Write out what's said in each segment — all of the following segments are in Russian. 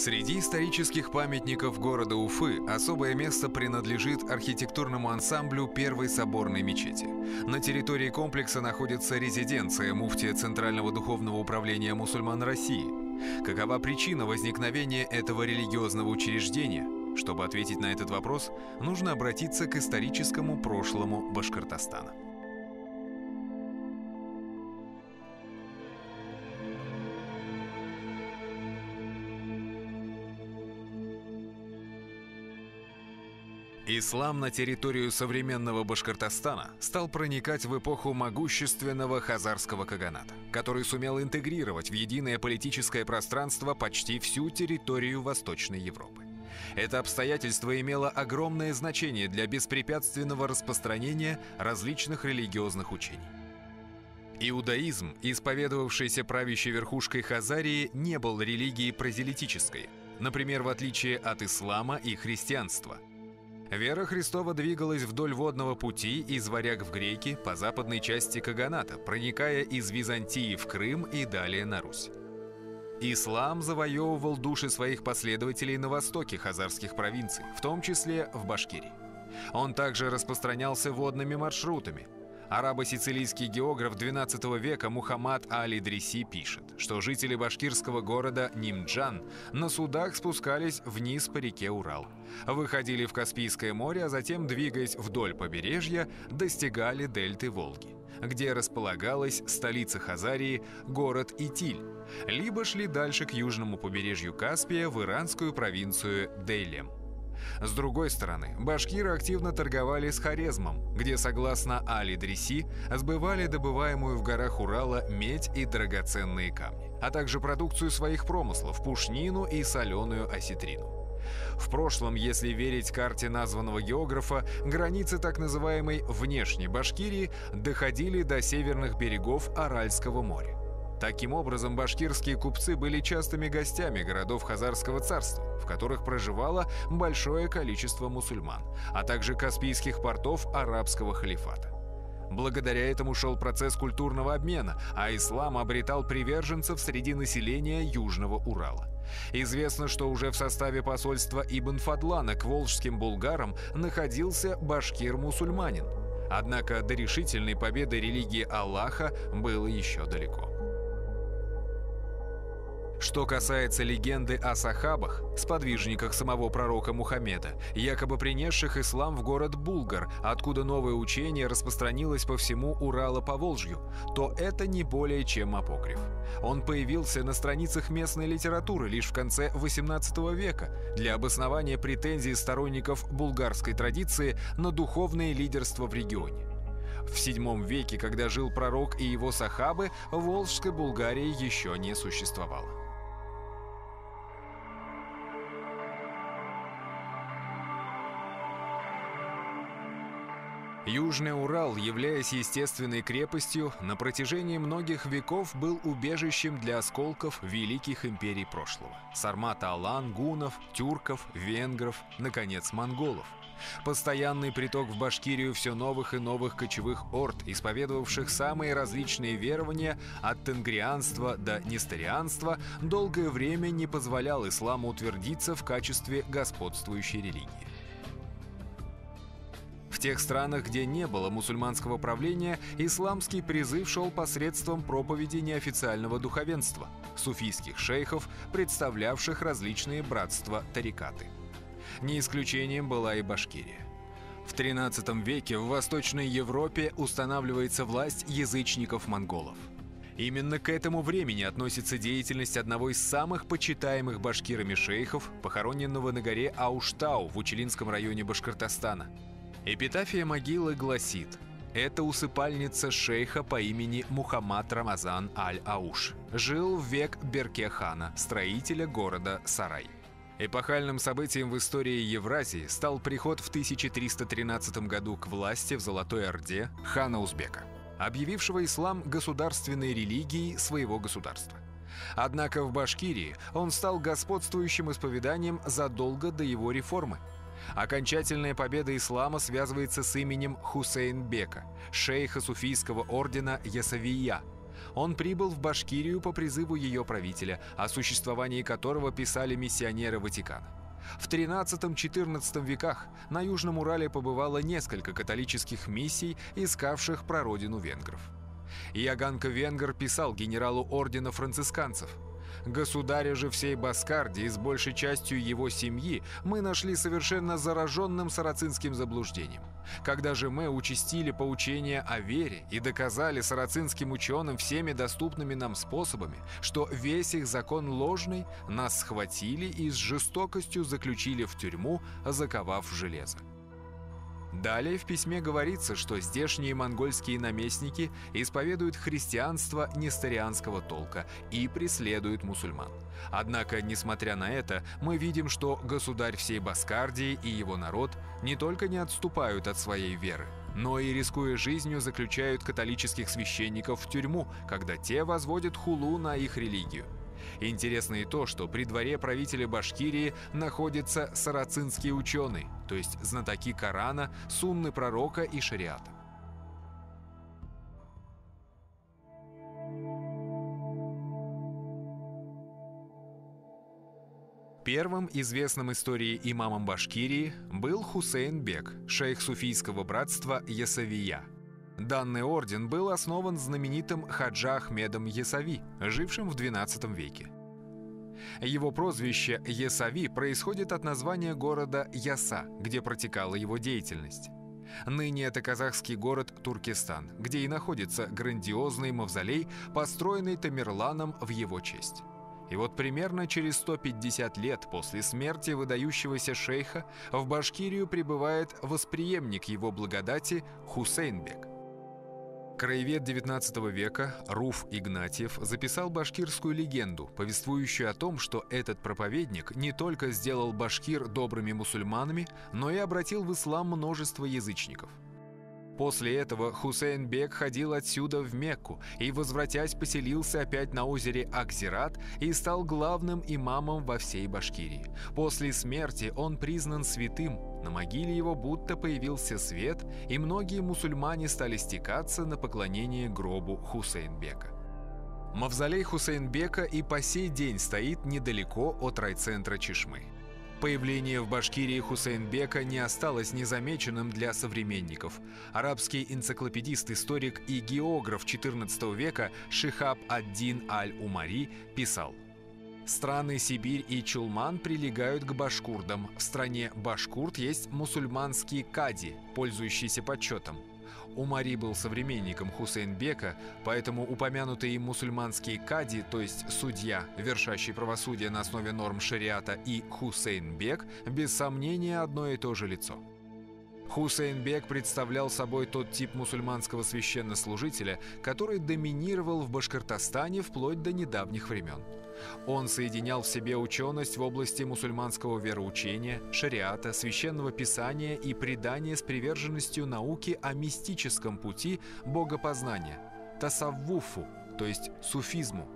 Среди исторических памятников города Уфы особое место принадлежит архитектурному ансамблю Первой соборной мечети. На территории комплекса находится резиденция муфтия Центрального духовного управления мусульман России. Какова причина возникновения этого религиозного учреждения? Чтобы ответить на этот вопрос, нужно обратиться к историческому прошлому Башкортостана. Ислам на территорию современного Башкортостана стал проникать в эпоху могущественного хазарского каганата, который сумел интегрировать в единое политическое пространство почти всю территорию Восточной Европы. Это обстоятельство имело огромное значение для беспрепятственного распространения различных религиозных учений. Иудаизм, исповедовавшийся правящей верхушкой Хазарии, не был религией прозелитической, например, в отличие от ислама и христианства. Вера Христова двигалась вдоль водного пути из варяг в греки по западной части каганата, проникая из Византии в Крым и далее на Русь. Ислам завоевывал души своих последователей на востоке хазарских провинций, в том числе в Башкирии. Он также распространялся водными маршрутами. Арабо-сицилийский географ XII века Мухаммад Аль-Идриси пишет, что жители башкирского города Нимджан на судах спускались вниз по реке Урал, выходили в Каспийское море, а затем, двигаясь вдоль побережья, достигали дельты Волги, где располагалась столица Хазарии, город Итиль, либо шли дальше к южному побережью Каспия в иранскую провинцию Дейлем. С другой стороны, башкиры активно торговали с Хорезмом, где, согласно Аль-Идриси, сбывали добываемую в горах Урала медь и драгоценные камни, а также продукцию своих промыслов – пушнину и соленую осетрину. В прошлом, если верить карте названного географа, границы так называемой «внешней Башкирии» доходили до северных берегов Аральского моря. Таким образом, башкирские купцы были частыми гостями городов Хазарского царства, в которых проживало большое количество мусульман, а также каспийских портов арабского халифата. Благодаря этому шел процесс культурного обмена, а ислам обретал приверженцев среди населения Южного Урала. Известно, что уже в составе посольства Ибн Фадлана к волжским булгарам находился башкир-мусульманин. Однако до решительной победы религии Аллаха было еще далеко. Что касается легенды о сахабах, сподвижниках самого пророка Мухаммеда, якобы принесших ислам в город Булгар, откуда новое учение распространилось по всему Урало-Поволжью, то это не более чем апокриф. Он появился на страницах местной литературы лишь в конце XVIII века для обоснования претензий сторонников булгарской традиции на духовное лидерство в регионе. В VII веке, когда жил пророк и его сахабы, Волжской Булгарии еще не существовало. Южный Урал, являясь естественной крепостью, на протяжении многих веков был убежищем для осколков великих империй прошлого – Сармата-Алан, гуннов, тюрков, венгров, наконец, монголов. Постоянный приток в Башкирию все новых и новых кочевых орд, исповедовавших самые различные верования от тенгрианства до несторианства, долгое время не позволял исламу утвердиться в качестве господствующей религии. В тех странах, где не было мусульманского правления, исламский призыв шел посредством проповеди неофициального духовенства, суфийских шейхов, представлявших различные братства-тарикаты. Не исключением была и Башкирия. В XIII веке в Восточной Европе устанавливается власть язычников-монголов. Именно к этому времени относится деятельность одного из самых почитаемых башкирами шейхов, похороненного на горе Ауштау в Учелинском районе Башкортостана. Эпитафия могилы гласит: «Это усыпальница шейха по имени Мухаммад Рамазан Аль-Ауш. Жил в век Берке-хана, строителя города Сарай». Эпохальным событием в истории Евразии стал приход в 1313 году к власти в Золотой Орде хана Узбека, объявившего ислам государственной религией своего государства. Однако в Башкирии он стал господствующим исповеданием задолго до его реформы. Окончательная победа ислама связывается с именем Хусейн-бека, шейха суфийского ордена Ясавия. Он прибыл в Башкирию по призыву ее правителя, о существовании которого писали миссионеры Ватикана. В XIII-XIV веках на Южном Урале побывало несколько католических миссий, искавших прародину венгров. Иоганн Венгр писал генералу ордена францисканцев: «Государя же всей Баскардии с большей частью его семьи мы нашли совершенно зараженным сарацинским заблуждением. Когда же мы участили поучения о вере и доказали сарацинским ученым всеми доступными нам способами, что весь их закон ложный, нас схватили и с жестокостью заключили в тюрьму, заковав в железо». Далее в письме говорится, что здешние монгольские наместники исповедуют христианство несторианского толка и преследуют мусульман. Однако, несмотря на это, мы видим, что государь всей Баскардии и его народ не только не отступают от своей веры, но и, рискуя жизнью, заключают католических священников в тюрьму, когда те возводят хулу на их религию. Интересно и то, что при дворе правителя Башкирии находятся сарацинские ученые, то есть знатоки Корана, сунны пророка и шариата. Первым известным истории имамом Башкирии был Хусейн Бек, шейх суфийского братства Ясавия. Данный орден был основан знаменитым Хаджа Ахмедом Ясави, жившим в XII веке. Его прозвище Ясави происходит от названия города Яса, где протекала его деятельность. Ныне это казахский город Туркестан, где и находится грандиозный мавзолей, построенный Тамерланом в его честь. И вот примерно через 150 лет после смерти выдающегося шейха в Башкирию прибывает восприемник его благодати Хусейнбек. Краевед XIX века Руф Игнатьев записал башкирскую легенду, повествующую о том, что этот проповедник не только сделал башкир добрыми мусульманами, но и обратил в ислам множество язычников. После этого Хусейн Бек ходил отсюда в Мекку и, возвратясь, поселился опять на озере Акзират и стал главным имамом во всей Башкирии. После смерти он признан святым, на могиле его будто появился свет, и многие мусульмане стали стекаться на поклонение гробу Хусейнбека. Мавзолей Хусейнбека и по сей день стоит недалеко от райцентра Чешмы. Появление в Башкирии Хусейнбека не осталось незамеченным для современников. Арабский энциклопедист, историк и географ XIV века Шихаб ад-Дин аль-Умари писал: «Страны Сибирь и Чулман прилегают к башкурдам. В стране башкурт есть мусульманский кади, пользующийся почетом. Умари был современником Хусейнбека, поэтому упомянутые им мусульманские кади, то есть судья, вершащий правосудие на основе норм шариата, и Хусейнбек, без сомнения, одно и то же лицо». Хусейнбек представлял собой тот тип мусульманского священнослужителя, который доминировал в Башкортостане вплоть до недавних времен. Он соединял в себе ученость в области мусульманского вероучения, шариата, священного писания и предания с приверженностью науки о мистическом пути богопознания – тасаввуфу, то есть суфизму.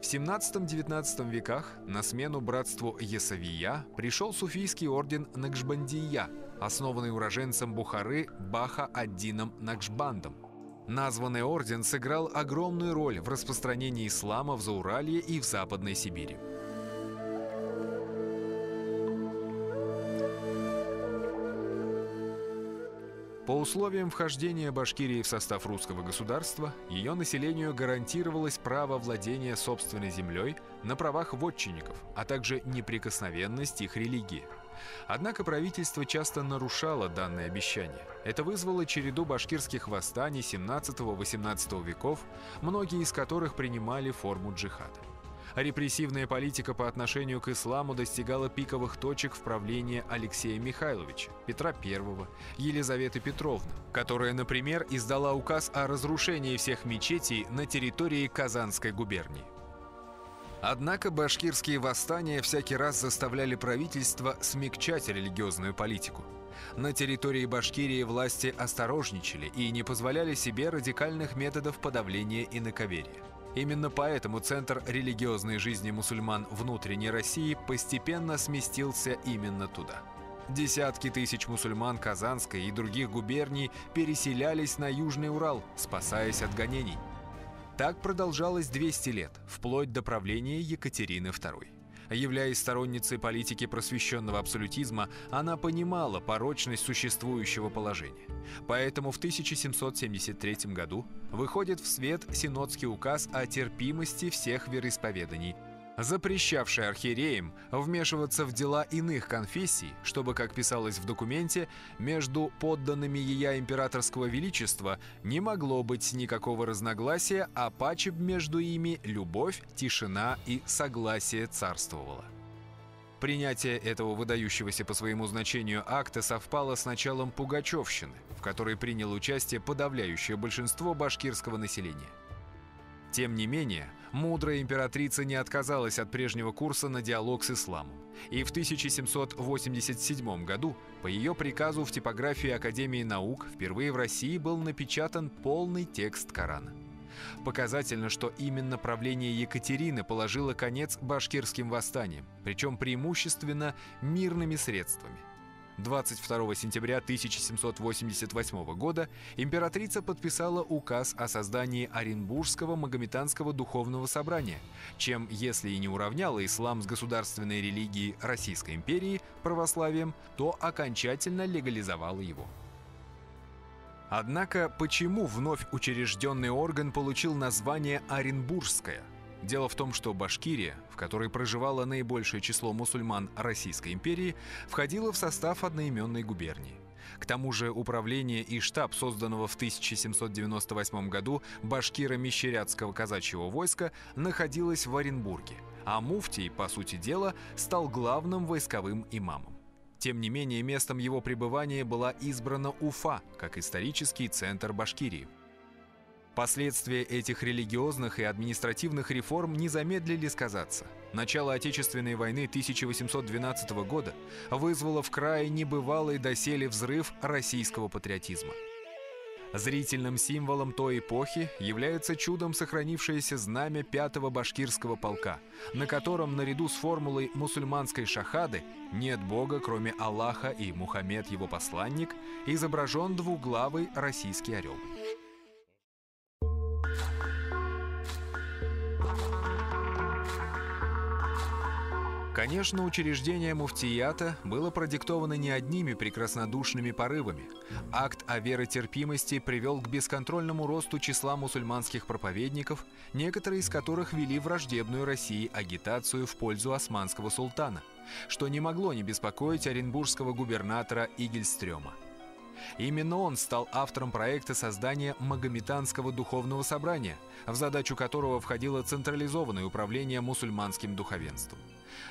В XVII-XIX веках на смену братству Ясавия пришел суфийский орден Накшбандия, основанный уроженцем Бухары Баха ад-Дином Накшбандом. Названный орден сыграл огромную роль в распространении ислама в Зауралье и в Западной Сибири. По условиям вхождения Башкирии в состав русского государства, ее населению гарантировалось право владения собственной землей на правах вотчинников, а также неприкосновенность их религии. Однако правительство часто нарушало данное обещание. Это вызвало череду башкирских восстаний XVII-XVIII веков, многие из которых принимали форму джихада. Репрессивная политика по отношению к исламу достигала пиковых точек в правлении Алексея Михайловича, Петра I, Елизаветы Петровны, которая, например, издала указ о разрушении всех мечетей на территории Казанской губернии. Однако башкирские восстания всякий раз заставляли правительство смягчать религиозную политику. На территории Башкирии власти осторожничали и не позволяли себе радикальных методов подавления инаковерия. Именно поэтому центр религиозной жизни мусульман внутренней России постепенно сместился именно туда. Десятки тысяч мусульман Казанской и других губерний переселялись на Южный Урал, спасаясь от гонений. Так продолжалось 200 лет, вплоть до правления Екатерины II. Являясь сторонницей политики просвещенного абсолютизма, она понимала порочность существующего положения. Поэтому в 1773 году выходит в свет Синодский указ о терпимости всех вероисповеданий, запрещавший архиереям вмешиваться в дела иных конфессий, чтобы, как писалось в документе, между подданными ея императорского величества не могло быть никакого разногласия, а паче между ими любовь, тишина и согласие царствовало. Принятие этого выдающегося по своему значению акта совпало с началом пугачевщины, в которой приняло участие подавляющее большинство башкирского населения. Тем не менее, мудрая императрица не отказалась от прежнего курса на диалог с исламом. И в 1787 году по ее приказу в типографии Академии наук впервые в России был напечатан полный текст Корана. Показательно, что именно правление Екатерины положило конец башкирским восстаниям, причем преимущественно мирными средствами. 22 сентября 1788 года императрица подписала указ о создании Оренбургского Магометанского духовного собрания, чем, если и не уравняла ислам с государственной религией Российской империи, православием, то окончательно легализовала его. Однако, почему вновь учрежденный орган получил название «Оренбургская»? Дело в том, что Башкирия, в которой проживало наибольшее число мусульман Российской империи, входила в состав одноименной губернии. К тому же управление и штаб созданного в 1798 году башкиро-мещерятского казачьего войска находилось в Оренбурге, а муфтий, по сути дела, стал главным войсковым имамом. Тем не менее, местом его пребывания была избрана Уфа, как исторический центр Башкирии. Последствия этих религиозных и административных реформ не замедлили сказаться. Начало Отечественной войны 1812 года вызвало в крае небывалый доселе взрыв российского патриотизма. Зрительным символом той эпохи является чудом сохранившееся знамя 5-го башкирского полка, на котором наряду с формулой мусульманской шахады «Нет Бога, кроме Аллаха, и Мухаммед его посланник» изображен двуглавый российский орел. Конечно, учреждение муфтията было продиктовано не одними прекраснодушными порывами. Акт о веротерпимости привел к бесконтрольному росту числа мусульманских проповедников, некоторые из которых вели враждебную России агитацию в пользу османского султана, что не могло не беспокоить оренбургского губернатора Игельстрёма. Именно он стал автором проекта создания Магометанского духовного собрания, в задачу которого входило централизованное управление мусульманским духовенством.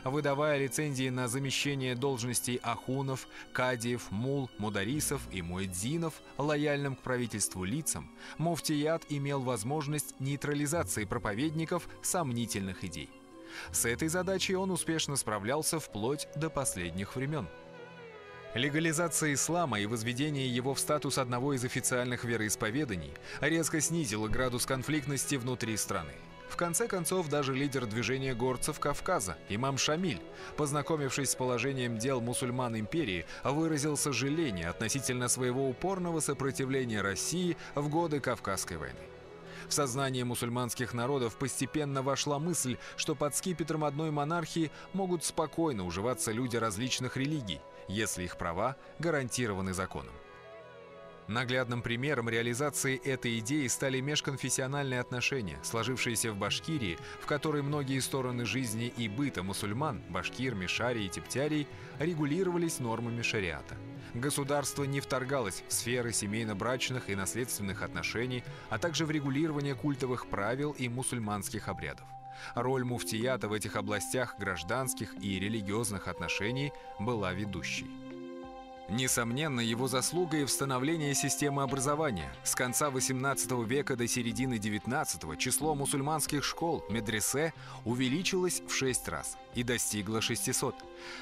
Выдавая лицензии на замещение должностей ахунов, кадиев, мул, мударисов и муэдзинов лояльным к правительству лицам, муфтият имел возможность нейтрализации проповедников сомнительных идей. С этой задачей он успешно справлялся вплоть до последних времен. Легализация ислама и возведение его в статус одного из официальных вероисповеданий резко снизило градус конфликтности внутри страны. В конце концов, даже лидер движения горцев Кавказа, имам Шамиль, познакомившись с положением дел мусульман империи, выразил сожаление относительно своего упорного сопротивления России в годы Кавказской войны. В сознание мусульманских народов постепенно вошла мысль, что под скипетром одной монархии могут спокойно уживаться люди различных религий, если их права гарантированы законом. Наглядным примером реализации этой идеи стали межконфессиональные отношения, сложившиеся в Башкирии, в которой многие стороны жизни и быта мусульман, башкир, мишарий и типтярий, регулировались нормами шариата. Государство не вторгалось в сферы семейно-брачных и наследственных отношений, а также в регулирование культовых правил и мусульманских обрядов. Роль муфтията в этих областях гражданских и религиозных отношений была ведущей. Несомненно, его заслуга и в становлении системы образования. С конца XVIII века до середины XIX число мусульманских школ, медресе, увеличилось в 6 раз и достигло 600.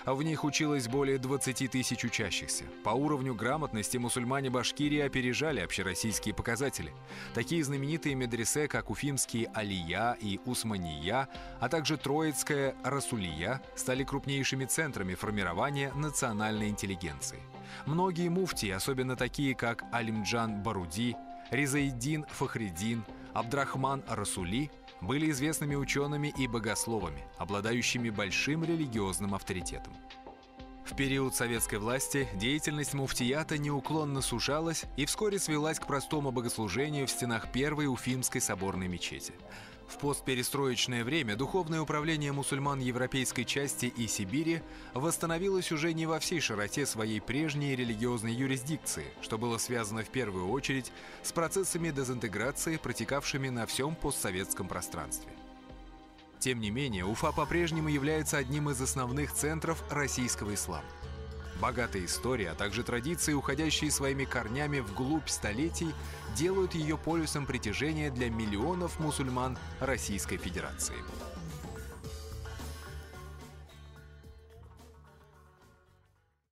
А в них училось более 20 тысяч учащихся. По уровню грамотности мусульмане Башкирии опережали общероссийские показатели. Такие знаменитые медресе, как уфимские Алия и Усмания, а также Троицкая Расулия, стали крупнейшими центрами формирования национальной интеллигенции. Многие муфтии, особенно такие, как Алимджан Баруди, Ризаиддин Фахриддин, Абдрахман Расули, были известными учеными и богословами, обладающими большим религиозным авторитетом. В период советской власти деятельность муфтията неуклонно сужалась и вскоре свелась к простому богослужению в стенах первой Уфимской соборной мечети. В постперестроечное время духовное управление мусульман европейской части и Сибири восстановилось уже не во всей широте своей прежней религиозной юрисдикции, что было связано в первую очередь с процессами дезинтеграции, протекавшими на всем постсоветском пространстве. Тем не менее, Уфа по-прежнему является одним из основных центров российского ислама. Богатая история, а также традиции, уходящие своими корнями вглубь столетий, делают ее полюсом притяжения для миллионов мусульман Российской Федерации.